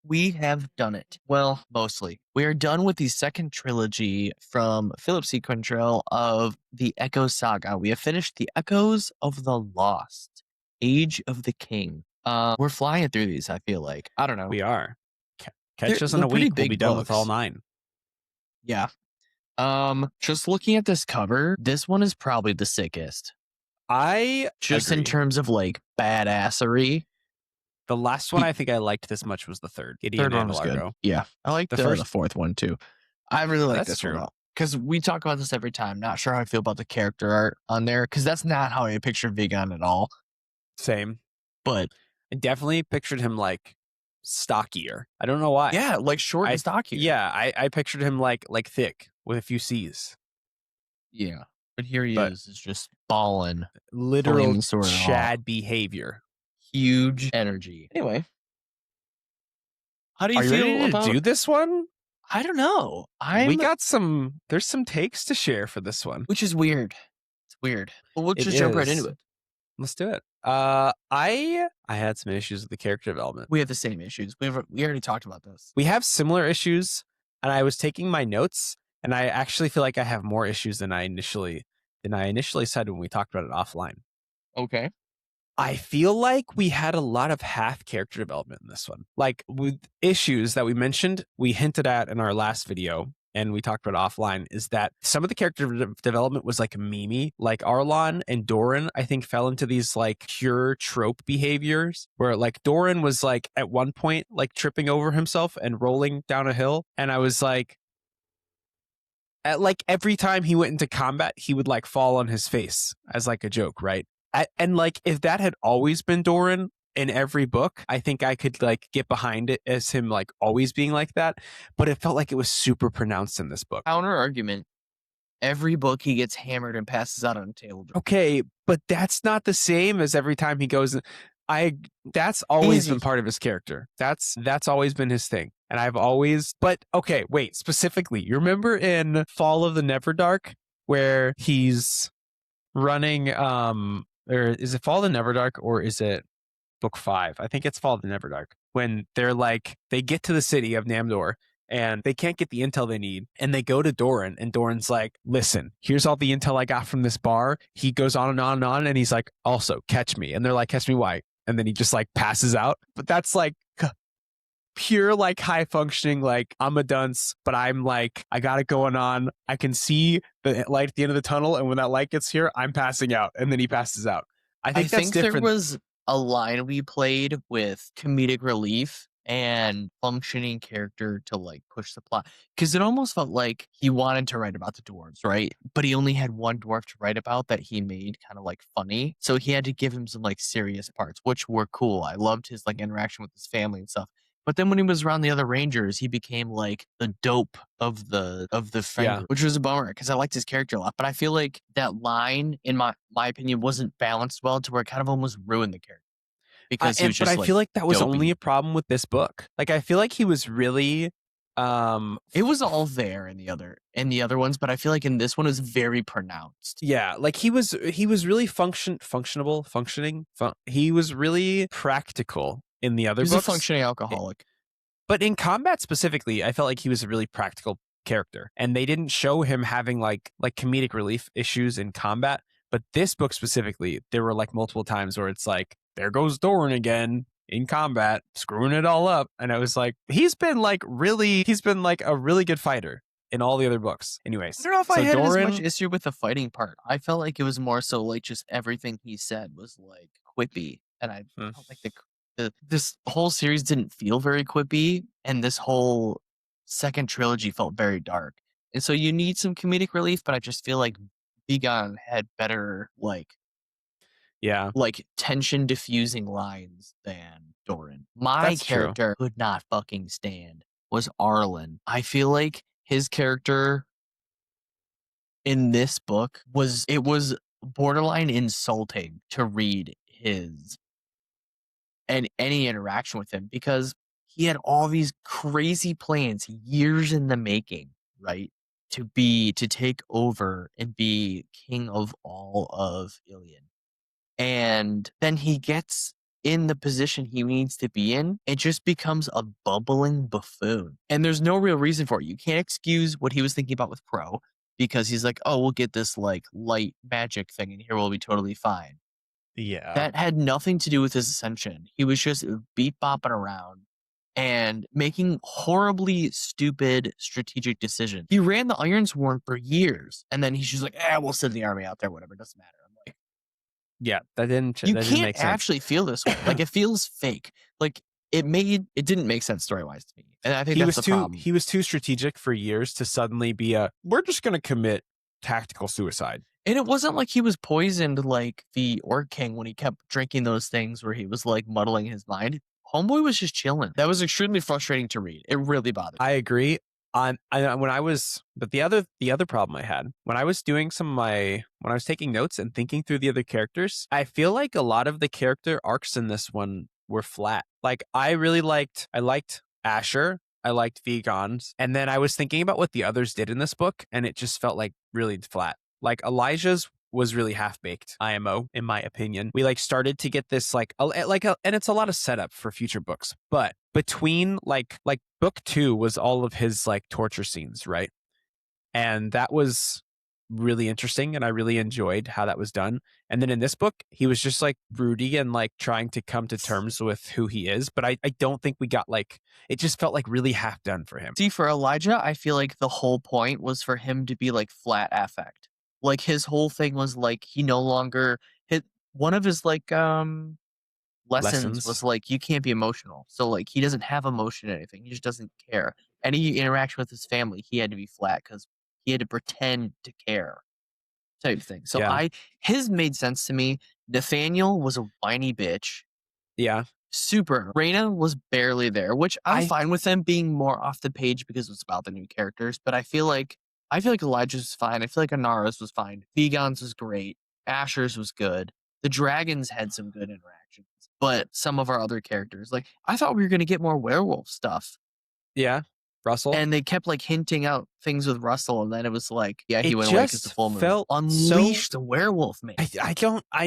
We have done it. Well, mostly. We are done with the second trilogy from Philip C. Quaintrell of the Echo Saga. We have finished the Echoes of the Lost, Age of the King. We're flying through these, I feel like. I don't know. We are. They're, Catch us in they're a pretty week. We'll big be done with all books. 9. Yeah. Just looking at this cover, this one is probably the sickest. Just in agree. terms of like badassery. The last one I think I liked this much was the third. Gideon Third one and was good. Largo. Yeah. I like the fourth one too. I really like That's this true. one because we talk about this every time. Not sure how I feel about the character art on there because that's not how I picture Vigon at all. Same. But I definitely pictured him like stockier. I don't know why. yeah, like short and stockier. Yeah, I pictured him like thick with a few C's. Yeah. But here he is just balling. Literal Chad behavior. Huge energy. Anyway. How do you Are you feel ready about to do this one? I don't know. There's some takes to share for this one. Which is weird. It's weird. Well, we'll just jump right into it. Let's do it. I had some issues with the character development. We have the same issues. We already talked about this. We have similar issues, and I was taking my notes, and I actually feel like I have more issues than I initially said when we talked about it offline. Okay. I feel like we had a lot of half character development in this one. Like with issues that we mentioned, we hinted at in our last video, and we talked about offline, is that some of the character development was like memey. Like Arlon and Doran, I think, fell into these like pure trope behaviors where like Doran was like at one point like tripping over himself and rolling down a hill. And I was like, at like every time he went into combat, he would like fall on his face as like a joke, right? And like if that had always been Doran in every book, I think I could like get behind it as him like always being like that. But it felt like it was super pronounced in this book. Counter argument. Every book he gets hammered and passes out on a table. Okay, but that's not the same as every time he goes. That's always been part of his character. That's always been his thing. And I've always, but okay, wait, specifically, you remember in Fall of the Neverdark where he's running, or is it Fall of the Neverdark or is it book 5? I think it's Fall of the Neverdark when they're like, they get to the city of Namdor and they can't get the intel they need. And they go to Doran and Doran's like, listen, here's all the intel I got from this bar. He goes on and on and on. And he's like, also catch me. And they're like, catch me why? And then he just like passes out. But that's like pure like high functioning, like I'm a dunce, but I'm like, I got it going on. I can see the light at the end of the tunnel. And when that light gets here, I'm passing out. And then he passes out. I think that's different. There was a line we played with comedic relief and functioning character to like push the plot because it almost felt like he wanted to write about the dwarves, right? But he only had one dwarf to write about that he made kind of like funny, so he had to give him some like serious parts, which were cool. I loved his like interaction with his family and stuff. But then when he was around the other Rangers, he became like the dope of the friend, which was a bummer because I liked his character a lot. But I feel like that line, in my opinion, wasn't balanced well to where it kind of almost ruined the character. Because he was just, but I feel like that was only a problem with this book. Like I feel like he was really it was all there in the other ones, but I feel like in this one it was very pronounced. Yeah, like he was really functioning. He was really practical in the other books. He was a functioning alcoholic. But in combat specifically, I felt like he was a really practical character. And they didn't show him having like comedic relief issues in combat. But this book specifically, there were like multiple times where it's like, there goes Doran again in combat, screwing it all up. And I was like, he's been like a really good fighter in all the other books. Anyways, I don't know if I had as much issue with the fighting part. I felt like it was more so like just everything he said was like quippy. And I felt like this whole series didn't feel very quippy. And this whole second trilogy felt very dark. And so you need some comedic relief, but I just feel like Vigon had better like tension diffusing lines than Doran. My character could not fucking stand was Arlen. I feel like his character in this book was borderline insulting to read his and any interaction with him because he had all these crazy plans years in the making, right? To take over and be king of all of Ilion. And then he gets in the position he needs to be in, it just becomes a bumbling buffoon. And there's no real reason for it. You can't excuse what he was thinking about with Crow because he's like, oh, we'll get this like light magic thing and here we'll be totally fine. Yeah. That had nothing to do with his ascension. He was just beat bopping around and making horribly stupid strategic decisions. He ran the Iron Sworn for years, and then he's just like, we'll send the army out there, whatever, doesn't matter. I'm like, Yeah, you that didn't can't make sense. actually feel this way. Like, it feels fake. Like, it didn't make sense story wise to me. And I think that's the problem. He was too strategic for years to suddenly be we're just gonna commit tactical suicide. And it wasn't like he was poisoned like the Orc King when he kept drinking those things where he was like muddling his mind. Homeboy was just chilling. That was extremely frustrating to read. It really bothered me. I agree. But the other problem I had when I was doing when I was taking notes and thinking through the other characters, I feel like a lot of the character arcs in this one were flat. Like I liked Asher, I liked Vegans, and then I was thinking about what the others did in this book, and it just felt like really flat. Like Elijah's was really half-baked IMO in my opinion. We like started to get this and it's a lot of setup for future books, but between like book 2 was all of his like torture scenes, right? And that was really interesting and I really enjoyed how that was done. And then in this book he was just like broody and like trying to come to terms with who he is, but I don't think we got like, it just felt like really half done for him. See, for Elijah, I feel like the whole point was for him to be like flat affect. Like his whole thing was like he no longer hit one of his like lessons was Lessons. like you can't be emotional. So like he doesn't have emotion or anything. He just doesn't care. Any interaction with his family, he had to be flat because he had to pretend to care type thing. So Yeah. his made sense to me. Nathaniel was a whiny bitch. Yeah. Super. Raina was barely there, which I'm fine with them being more off the page because it's about the new characters. But I feel like Elijah's was fine. I feel like Anara's was fine. Vegan's was great. Asher's was good. The dragons had some good interactions, but some of our other characters, like I thought we were gonna get more werewolf stuff. Yeah. Russell. And they kept like hinting out things with Russell, and then it was like, yeah, he It went away because the just full moon felt unleashed the werewolf man.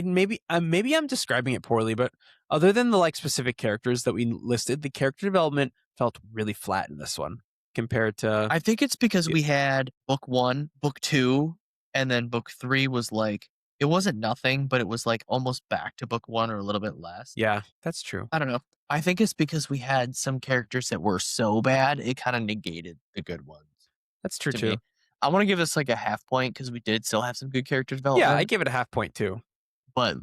maybe I'm describing it poorly, but other than the like specific characters that we listed, the character development felt really flat in this one compared to. I think it's because we had book 1, book 2, and then book 3 was like it wasn't nothing, but it was like almost back to book 1 or a little bit less. Yeah, that's true. I don't know. I think it's because we had some characters that were so bad, it kind of negated the good ones. That's true To too. me. I want to give this like a half point because we did still have some good character Yeah, development. I give it a half point too. But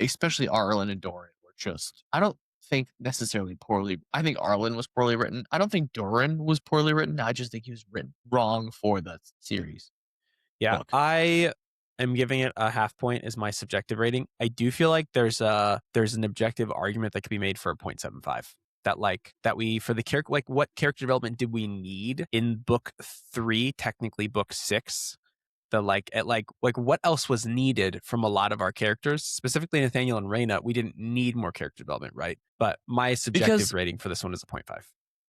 especially Arlen and Doran were just I don't think necessarily poorly. I think Arlen was poorly written. I don't think Doran was poorly written. I just think he was written wrong for the series. Yeah, Book. I am giving it a half point as my subjective rating. I do feel like there's an objective argument that could be made for a 0.75. That we for the character, like what character development did we need in book 3, technically book 6? What else was needed from a lot of our characters, specifically Nathaniel and Raina? We didn't need more character development, right? But my subjective rating for this one is a 0.5.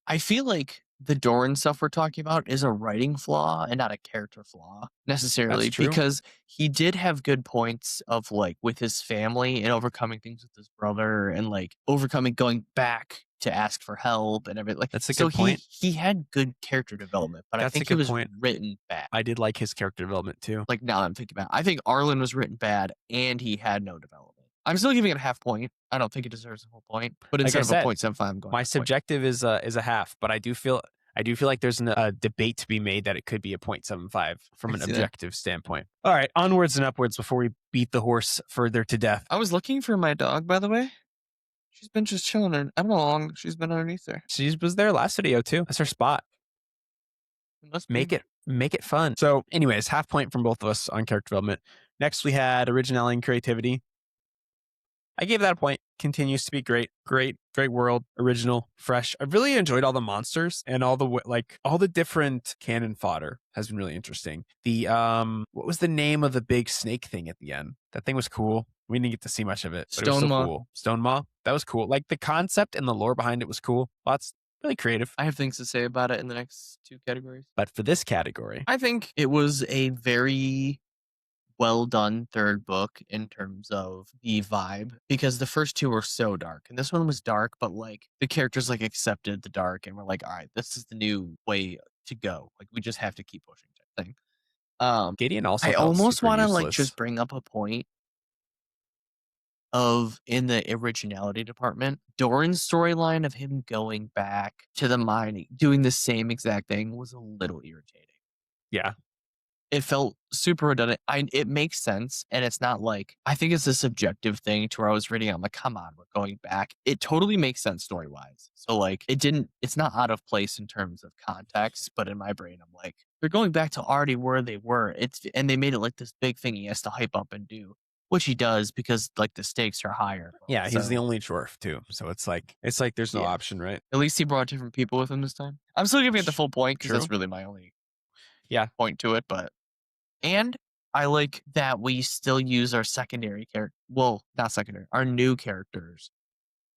I feel like the Doran stuff we're talking about is a writing flaw and not a character flaw necessarily That's true. because he did have good points of like with his family and overcoming things with his brother and like overcoming going back to ask for help and everything. Like, That's a good point. He had good character development, but I think he was written bad. I did like his character development too. Like now that I'm thinking about it, I think Arlen was written bad and he had no development. I'm still giving it a half point. I don't think it deserves a whole point, but instead of a 0.75, I'm going. My subjective is a half, but I do feel like there's a debate to be made that it could be a 0.75 from an objective standpoint. All right, onwards and upwards before we beat the horse further to death. I was looking for my dog, by the way. She's been just chilling. I don't know how long she's been underneath there. She was there last video too. That's her spot. Make it fun. So, anyways, half point from both of us on character development. Next, we had originality and creativity. I gave that a point. Continues to be great world, original, fresh. I really enjoyed all the monsters and all the different cannon fodder has been really interesting. The what was the name of the big snake thing at the end? That thing was cool. We didn't get to see much of it. But it was so cool. Stone Maw. That was cool. Like the concept and the lore behind it was cool. Lots really creative. I have things to say about it in the next 2 categories. But for this category, I think it was a very well done third book in terms of the vibe because the first two were so dark and this one was dark, but like the characters like accepted the dark and were like, all right, this is the new way to go. Like we just have to keep pushing type thing. Um, Gideon also I felt almost super want to like useless. just bring up a point of in the originality department, Doran's storyline of him going back to the mine, doing the same exact thing was a little irritating. Yeah. It felt super redundant. It makes sense, and it's not like I think it's a subjective thing to where I was reading it, I'm like, "Come on, we're going back." It totally makes sense story-wise. So, like, it's not out of place in terms of context, but in my brain, I'm like, "They're going back to already where they were." And they made it like this big thing he has to hype up and do, which he does because, like, the stakes are higher. Yeah, he's the So, only dwarf too. So it's like there's no yeah. option, right? At least he brought different people with him this time. I'm still giving it the full point because True. that's really my only Yeah. point to it, but and I like that we still use our secondary character well, not secondary, our new characters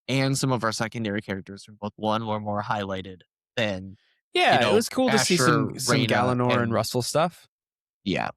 and some of our secondary characters from book 1 were more highlighted than, Yeah, it was cool to see Asher, some Reyna, Galanor and and Russell stuff. yeah,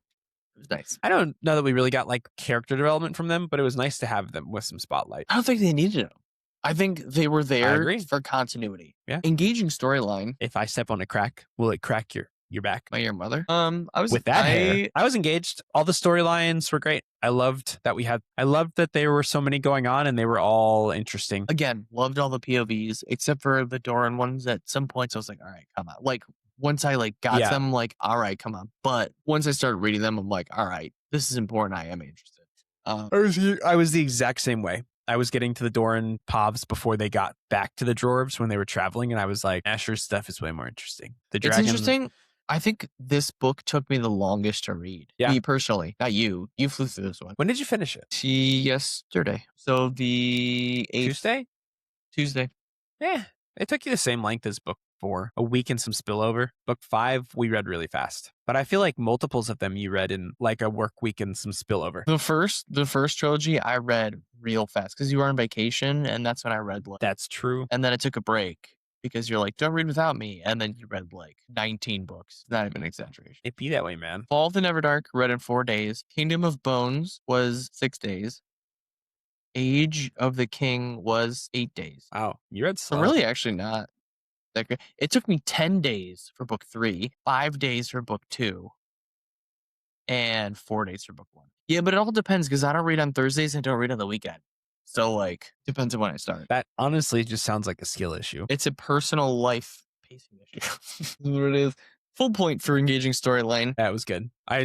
it was nice. I don't know that we really got like character development from them, but it was nice to have them with some spotlight. I don't think they needed them. I think they were I there agree. for continuity. Yeah. Engaging storyline. If I step on a crack, will it crack your back? By your mother? With that hair, I was engaged. All the storylines were great. I loved that there were so many going on and they were all interesting. Again, loved all the POVs except for the Doran ones. At some points, I was like, all right, come on. Like, once I like got Yeah. them, like, all right, come on. But once I started reading them, I'm like, all right, this is important. I am interested. I was the exact same way. I was getting to the Doran Povs before they got back to the dwarves when they were traveling, and I was like, Asher's stuff is way more interesting. The It's dragon. interesting. I think this book took me the longest to read. Yeah. Me personally, not you. You flew through this one. When did you finish it? Yesterday. So the 8th. Tuesday. Yeah. It took you the same length as book 4, a week and some spillover. Book 5, we read really fast. But I feel like multiples of them you read in like a work week and some spillover. The first trilogy I read real fast because you were on vacation, and that's when I read. Like, That's true. and then it took a break because you're like, don't read without me, and then you read like 19 books. Not even an exaggeration. It'd be that way, man. Fall of the Neverdark read in 4 days. Kingdom of Bones was 6 days. Age of the King was 8 days. Wow, you read slow. So really, actually not that good. It took me 10 days for book 3, 5 days for book 2, and 4 days for book 1. Yeah, but it all depends because I don't read on Thursdays and don't read on the weekend. So, like, depends on when I start. That honestly just sounds like a skill issue. It's a personal life pacing issue. That's what it is. Full point for engaging storyline. That was good. I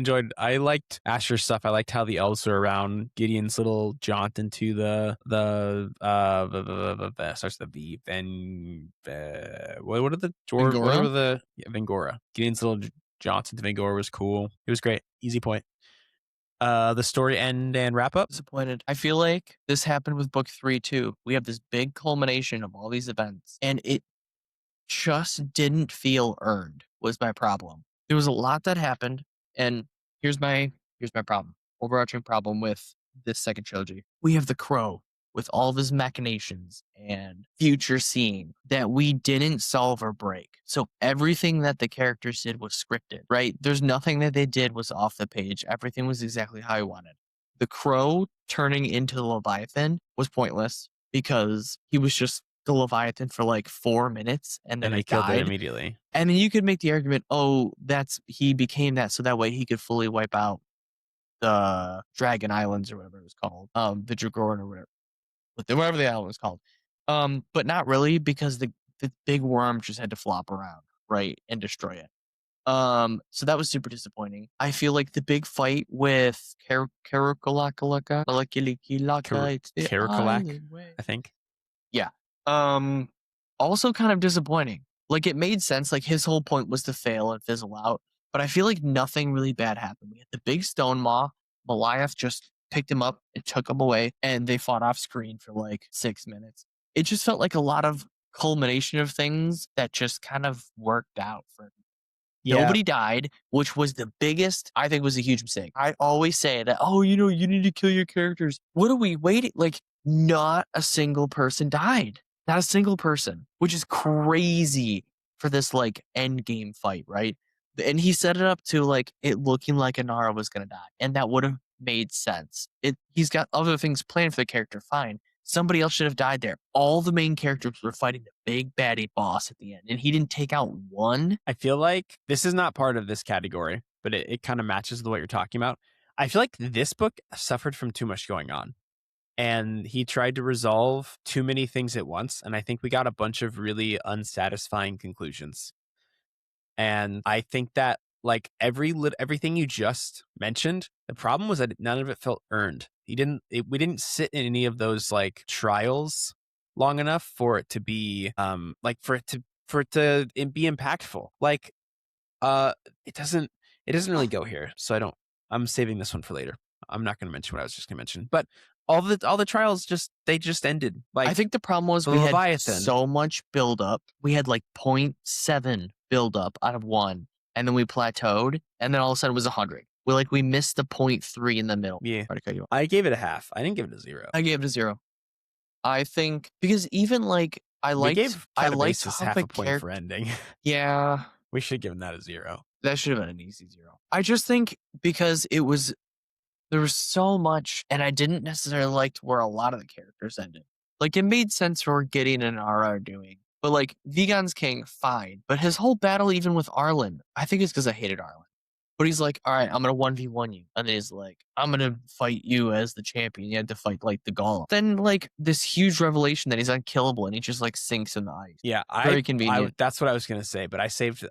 liked Asher's stuff. I liked how the elves were around. Gideon's little jaunt into the starts with the V. What are the dwarves? What were the Vengora? Gideon's little jaunt into Vengora was cool. It was great. Easy point. The story end and wrap up. Disappointed. I feel like this happened with book 3 too. We have this big culmination of all these events, and it just didn't feel earned. Was my problem. There was a lot that happened, and here's my problem. Overarching problem with this second trilogy. We have the Crow with all of his machinations and future seeing that we didn't solve or break. So everything that the characters did was scripted, right? There's nothing that they did was off the page. Everything was exactly how I wanted. The Crow turning into the Leviathan was pointless because he was just the Leviathan for like 4 minutes and then he it killed died. it immediately. And then you could make the argument, oh, he became that so that way he could fully wipe out the Dragon Islands or whatever it was called, the Dragoran or whatever the island was called. But not really because the big worm just had to flop around, right, and destroy it. So that was super disappointing. I feel like the big fight with Karakalaka, I think. Yeah. Also kind of disappointing. Like it made sense. Like his whole point was to fail and fizzle out. But I feel like nothing really bad happened. We had the big stone maw. Goliath just picked him up and took him away, and they fought off screen for like 6 minutes. It just felt like a lot of culmination of things that just kind of worked out for everybody. Yeah. Nobody died, which was the biggest, I think was a huge mistake. I always say that, oh, you need to kill your characters. What are we waiting? Like, not a single person died. Not a single person, which is crazy for this like end game fight, right? And he set it up to like it looking like Inara was going to die. And that would have made sense. He's got other things planned for the character, fine. Somebody else should have died there. All the main characters were fighting the big baddie boss at the end, and he didn't take out one. I feel like this is not part of this category, but it kind of matches with what you're talking about. I feel like this book suffered from too much going on, and he tried to resolve too many things at once. And I think we got a bunch of really unsatisfying conclusions. And I think that like everything you just mentioned, the problem was that none of it felt earned. We didn't sit in any of those like trials long enough for it to be like for it to be impactful. Like it doesn't really go here. So I'm saving this one for later. I'm not going to mention what I was just going to mention. But all the trials they just ended. I Like think the problem was the we had Leviathan. so much buildup. We had like 0.7 buildup out of one, and then we plateaued, and then all of a sudden it was 100. We missed the 0.3 in the middle. Yeah. Sorry to cut you off. I gave it a half. I didn't give it a 0. I gave it a 0. I think because even like We gave I liked Catabasis how half the a point for ending. Yeah, We should give that a 0. that should have been an easy 0. I just think because there was so much, and I didn't necessarily like where a lot of the characters ended. Like, it made sense for Gideon and Ara doing, but like Vigon's king, fine. But his whole battle, even with Arlen, I think it's because I hated Arlen. But he's like, all right, I'm gonna 1v1 you, and then he's like, I'm gonna fight you as the champion. You had to fight like the golem. Then like this huge revelation that he's unkillable, and he just like sinks in the ice. Yeah, Very convenient. that's what I was gonna say, but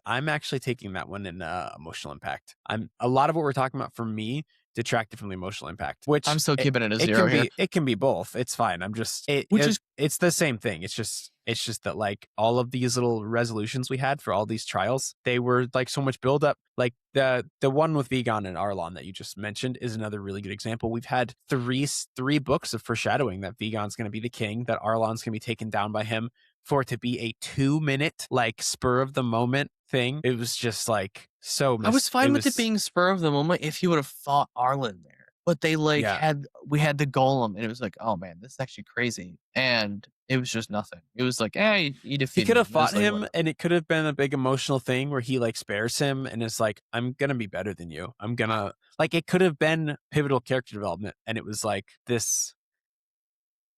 I'm actually taking that one in emotional impact. I'm a lot of what we're talking about for me detracted from the emotional impact, which I'm still keeping it a it 0 can here. be it can be both. It's fine. I'm just it's the same thing. It's just that like all of these little resolutions we had for all these trials, they were like so much build up. Like the one with Vigon and Arlon that you just mentioned is another really good example. We've had three books of foreshadowing that Vigon's going to be the king, that Arlon's going to be taken down by him, for it to be a 2-minute like spur of the moment thing. It was just like so I was fine with it being spur of the moment if you would have fought Arlen there. But they like Yeah. we had the golem, and it was like, oh man, this is actually crazy. And it was just nothing. It was like, you defeated He could have him. It was fought like, him, whatever. and it could have been a big emotional thing where he like spares him and is like, I'm gonna be better than you. I'm gonna like it could have been pivotal character development, and it was like this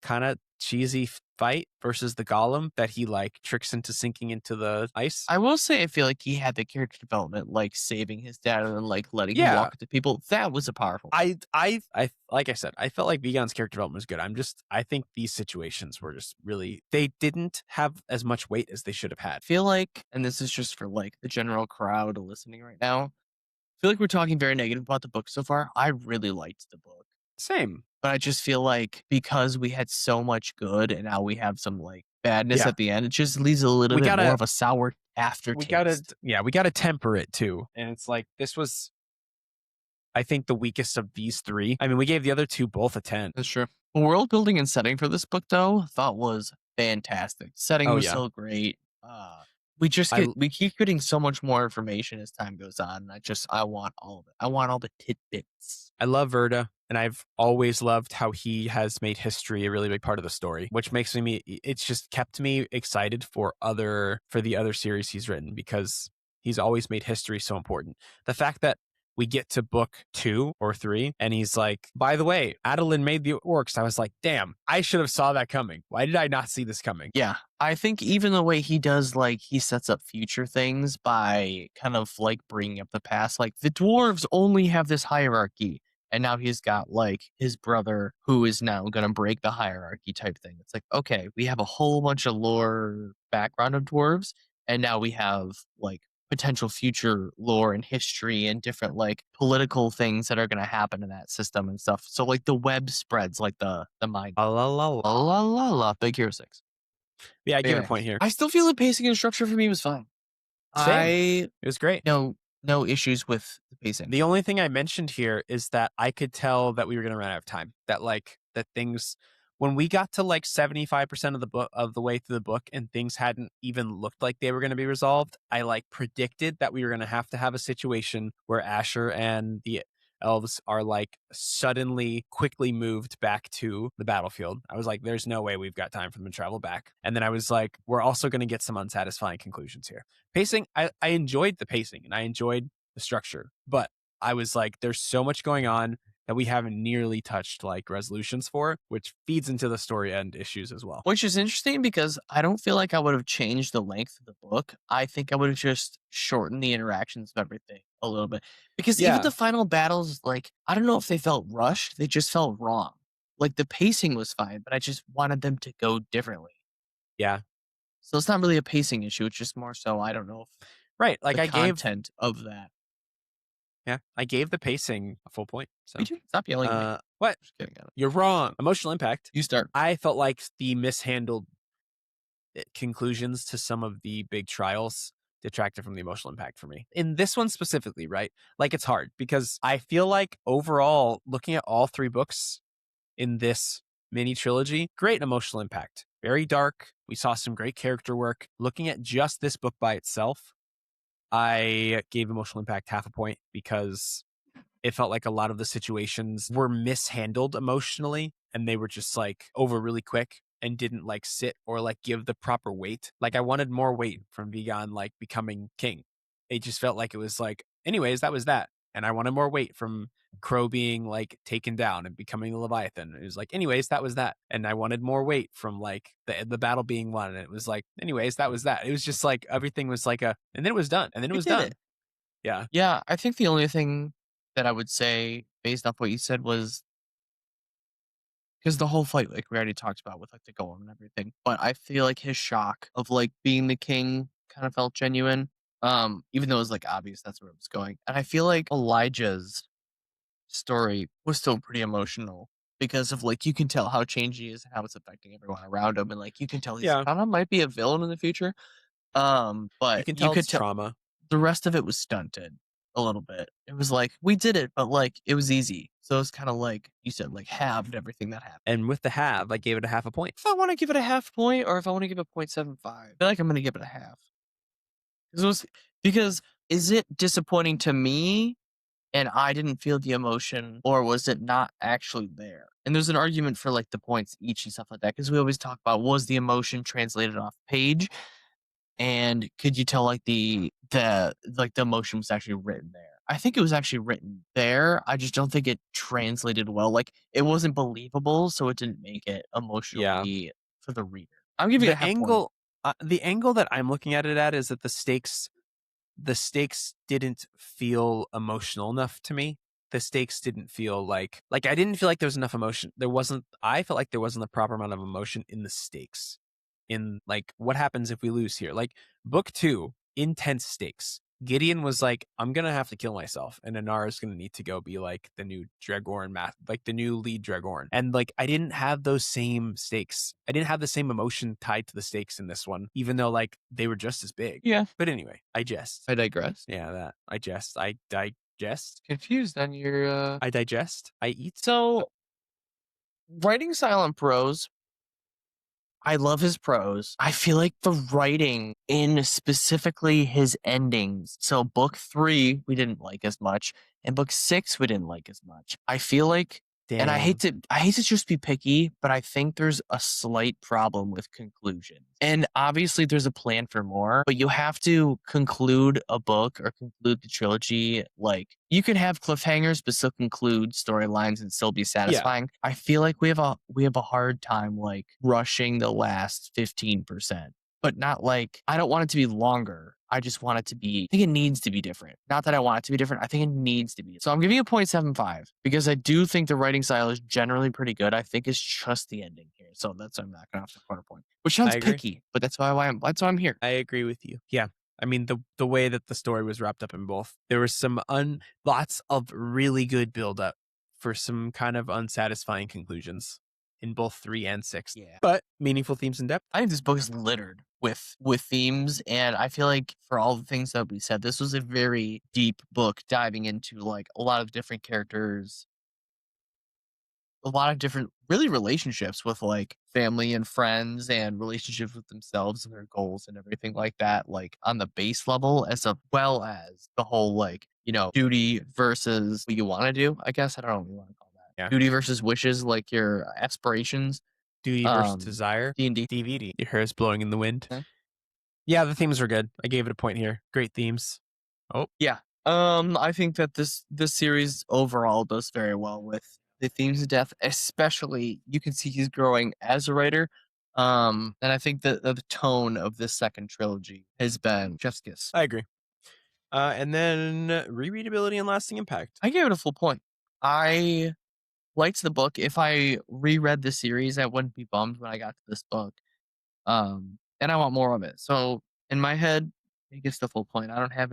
kind of cheesy fight versus the golem that he like tricks into sinking into the ice. I will say I feel like he had the character development, like saving his dad and then like letting him Yeah. walk to people. That was a powerful. I like I said, I felt like Vigon's character development was good. I think these situations were just really, they didn't have as much weight as they should have had. I feel like, and this is just for like the general crowd listening right now, I feel like we're talking very negative about the book so far. I really liked the book. Same. But I just feel like because we had so much good and now we have some like badness Yeah. at the end, it just leaves a little bit more of a sour aftertaste. We gotta temper it too. And it's like, this was, I think, the weakest of these three. I mean, we gave the other two both a 10. That's true. The world building and setting for this book, though, I thought was fantastic. Setting was so great. We keep getting so much more information as time goes on. I want all of it. I want all the tidbits. I love Verda, and I've always loved how he has made history a really big part of the story, which makes me, it's just kept me excited for the other series he's written, because he's always made history so important. The fact that we get to book 2 or 3, and he's like, by the way, Adeline made the orcs. I was like, damn, I should have saw that coming. Why did I not see this coming? Yeah. I think even the way he does, like, he sets up future things by kind of like bringing up the past. Like, the dwarves only have this hierarchy. And now he's got like his brother who is now going to break the hierarchy type thing. It's like, okay, we have a whole bunch of lore background of dwarves. And now we have like potential future lore and history and different like political things that are going to happen in that system and stuff. So like the web spreads, like the mind. La la la La la la la. Big Hero 6. Yeah, I give it a point here. I still feel the pacing and structure for me was fine. Same. It was great. No issues with the pacing. The only thing I mentioned here is that I could tell that we were going to run out of time. That things, when we got to like 75% of the book, of the way through the book, and things hadn't even looked like they were going to be resolved, I like predicted that we were going to have a situation where Asher and the elves are like suddenly quickly moved back to the battlefield. I was like, there's no way we've got time for them to travel back. And then I was like, we're also going to get some unsatisfying conclusions here. Pacing, I enjoyed the pacing and I enjoyed the structure, but I was like, there's so much going on. that we haven't nearly touched like resolutions for, which feeds into the story end issues as well. Which is interesting because I don't feel like I would have changed the length of the book. I think I would have just shortened the interactions of everything a little bit. Because even Yeah. the final battles, like, I don't know if they felt rushed, they just felt wrong. Like the pacing was fine, but I just wanted them to go differently. Yeah. So it's not really a pacing issue. It's just more so I don't know if Right. Like the I gave content of that. Yeah, I gave the pacing a full point. Me So, too. Stop yelling at me. what? Just kidding. Got it. You're wrong. Emotional impact. You start. I felt like the mishandled conclusions to some of the big trials detracted from the emotional impact for me. In this one specifically, right? Like it's hard because I feel like overall, looking at all three books in this mini trilogy, great emotional impact. Very dark. We saw some great character work. Looking at just this book by itself, I gave emotional impact half a point because it felt like a lot of the situations were mishandled emotionally and they were just like over really quick and didn't like sit or like give the proper weight. Like I wanted more weight from Vigon like becoming king. It just felt like it was like, anyways, that was that. And I wanted more weight from Crow being like taken down and becoming the Leviathan. It was like, anyways, that was that. And I wanted more weight from like the battle being won. And it was like, anyways, that was that. It was just like everything was like a, and then it was done. And then it We was did done. it. Yeah. Yeah, I think the only thing that I would say based off what you said was because the whole fight, like we already talked about with like the golem and everything, but I feel like his shock of like being the king kind of felt genuine. Even though it was like obvious that's where it was going. And I feel like Elijah's story was still pretty emotional because of like you can tell how changed he is and how it's affecting everyone around him. And like you can tell he's Yeah. kind of might be a villain in the future. You But can you tell could it's tell trauma. the rest of it was stunted a little bit. It was like, we did it, but like it was easy. So it's kind of like you said, like halved everything that happened. And with the halve, I gave it a half a point. If I want to give it a half point or if I want to give it 0.75, I feel like I'm going to give it a half. 'Cause it was, because is it disappointing to me and I didn't feel the emotion or was it not actually there? And there's an argument for like the points each and stuff like that because we always talk about was the emotion translated off page and could you tell like the emotion was actually written there? I think it was actually written there. I just don't think it translated well. Like it wasn't believable, so it didn't make it Yeah. emotionally for the reader. I'm giving it a half point. The angle that I'm looking at it at is that the stakes didn't feel emotional enough to me. The stakes didn't feel like I didn't feel like there was enough emotion. I felt like there wasn't the proper amount of emotion in the stakes. In like what happens if we lose here? Like book 2, intense stakes. Gideon was like, I'm gonna have to kill myself, and Anar is gonna need to go be like the new Dragorn like the new lead Dragorn. And like I didn't have those same stakes. I didn't have the same emotion tied to the stakes in this one, even though like they were just as big. Yeah, But anyway, I jest. I digress. Yeah, that I jest. I digest. Confused on your I digest. I eat. so writing silent prose. I love his prose. I feel like the writing in specifically his endings. So book 3 we didn't like as much, and book 6 we didn't like as much. I feel like and Damn. I hate to just be picky, but I think there's a slight problem with conclusions. And obviously there's a plan for more, but you have to conclude a book or conclude the trilogy. Like you can have cliffhangers, but still conclude storylines and still be Yeah. satisfying. I feel like we have a hard time like rushing the last 15%, but not like I don't want it to be longer. I just want it to be, I think it needs to be different. Not that I want it to be different. I think it needs to be. So I'm giving it 0.75 because I do think the writing style is generally pretty good. I think it's just the ending here. So that's why I'm not going off the quarter point, which I sounds agree. picky, but that's why I'm here. I agree with you. Yeah. I mean the way that the story was wrapped up in both. There was some lots of really good build up for some kind of unsatisfying conclusions in both 3 and 6. Yeah. But meaningful themes and depth. I think this book is littered with themes, and I feel like for all the things that we said, this was a very deep book diving into like a lot of different characters, a lot of different really relationships with like family and friends and relationships with themselves and their goals and everything like that, like on the base level well as the whole like, duty versus what you want to do. I guess I don't know what you want to call that. Yeah. Duty versus wishes, like your aspirations. Duty versus desire. D&D. DVD. Your hair is blowing in the wind. Okay. Yeah, the themes were good. I gave it a point here. Great themes. Oh, Yeah. I think that this series overall does very well with the themes of death, especially you can see he's growing as a writer. And I think that the tone of this second trilogy has been chef's kiss. I agree. And then rereadability and lasting impact. I gave it a full point. I liked the book. If I reread the series, I wouldn't be bummed when I got to this book. And I want more of it. So in my head, it gets the full point. I don't have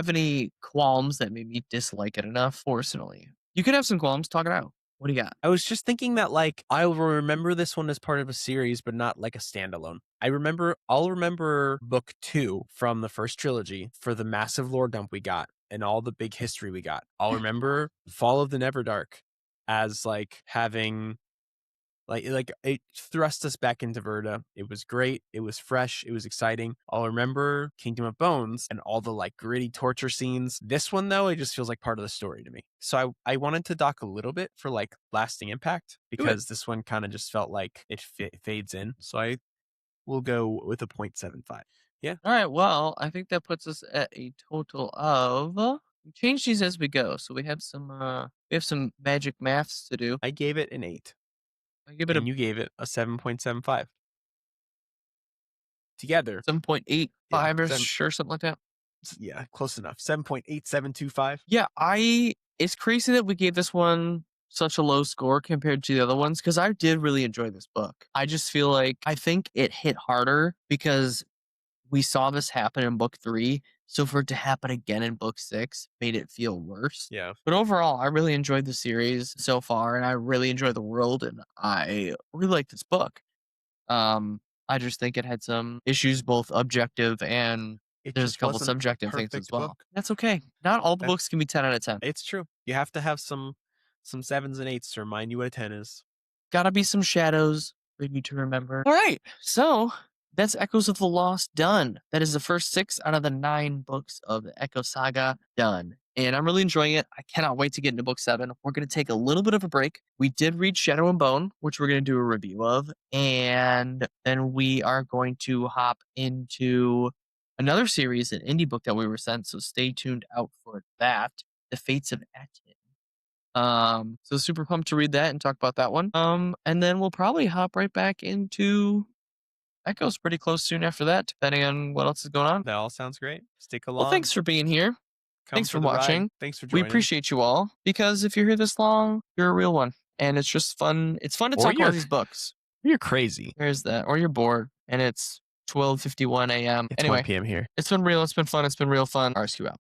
any qualms that made me dislike it enough personally. You could have some qualms, talk it out. What do you got? I was just thinking that like I will remember this one as part of a series, but not like a standalone. I'll remember book 2 from the first trilogy for the massive lore dump we got and all the big history we got. I'll remember Fall of the Neverdark as like having like it thrust us back into Verda. It was great. It was fresh. It was exciting. I'll remember Kingdom of Bones and all the like gritty torture scenes. This one though, it just feels like part of the story to me. So I wanted to dock a little bit for like lasting impact Do it. because this one kind of just felt like it fades in. So I will go with a 0.75. Yeah, All right. Well, I think that puts us at a total of we change these as we go. So we have some magic maths to do. I gave it an 8 I give it a and you gave it a 7.75. Together, yeah, 7.85 or something like that. yeah, close enough. 7.8725. Yeah, it's crazy that we gave this one such a low score compared to the other ones because I did really enjoy this book. I just feel like I think it hit harder because we saw this happen in book 3. So for it to happen again in book 6 made it feel worse. Yeah. But overall, I really enjoyed the series so far and I really enjoy the world and I really like this book. I just think it had some issues, both objective and It there's a just couple wasn't a subjective things as perfect well. book. That's okay. Not all the That books can be 10 out of 10. it's true. You have to have some 7s and 8s to remind you what a 10 is. Gotta be some shadows for you to remember. All right. So that's Echoes of the Lost done. That is the first 6 out of the 9 books of the Echo Saga done. And I'm really enjoying it. I cannot wait to get into book 7. We're going to take a little bit of a break. We did read Shadow and Bone, which we're going to do a review of. And then we are going to hop into another series, an indie book that we were sent. So stay tuned out for that. The Fates of Atin. So super pumped to read that and talk about that one. And then we'll probably hop right back into Echoes pretty close soon after that, depending on what else is going on. That all sounds great. Stick Well, along. thanks for being here. Come Thanks for the ride. watching. Thanks for We joining. appreciate you all because if you're here this long, you're a real one. And it's just fun. It's fun to Or talk about you're- these books. You're crazy. There's that. Or you're bored and it's 12:51 a.m. It's Anyway, 1 p.m. here. it's been real. It's been fun. It's been real fun. RSQ out.